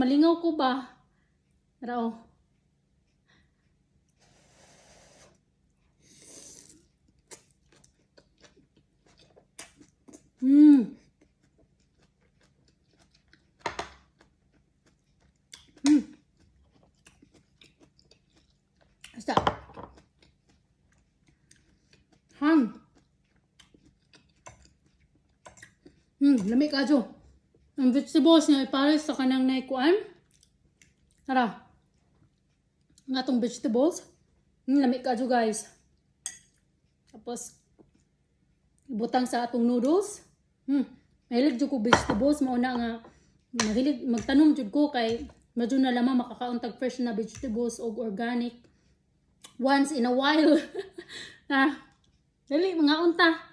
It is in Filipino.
Malingaw ko ba? Rao. Basta. Lami ka jo. Ang vegetables niya ipares sa kanang naikuan. Tara. Ang atong vegetables. Lami ka jo guys. Tapos ibutang sa atong noodles. Mahilig jud ko vegetables. Mauna nga mahilig magtanom jud ko kay medyo na lamang makakauntag fresh na vegetables o organic. Once in a while. Dali mga unta.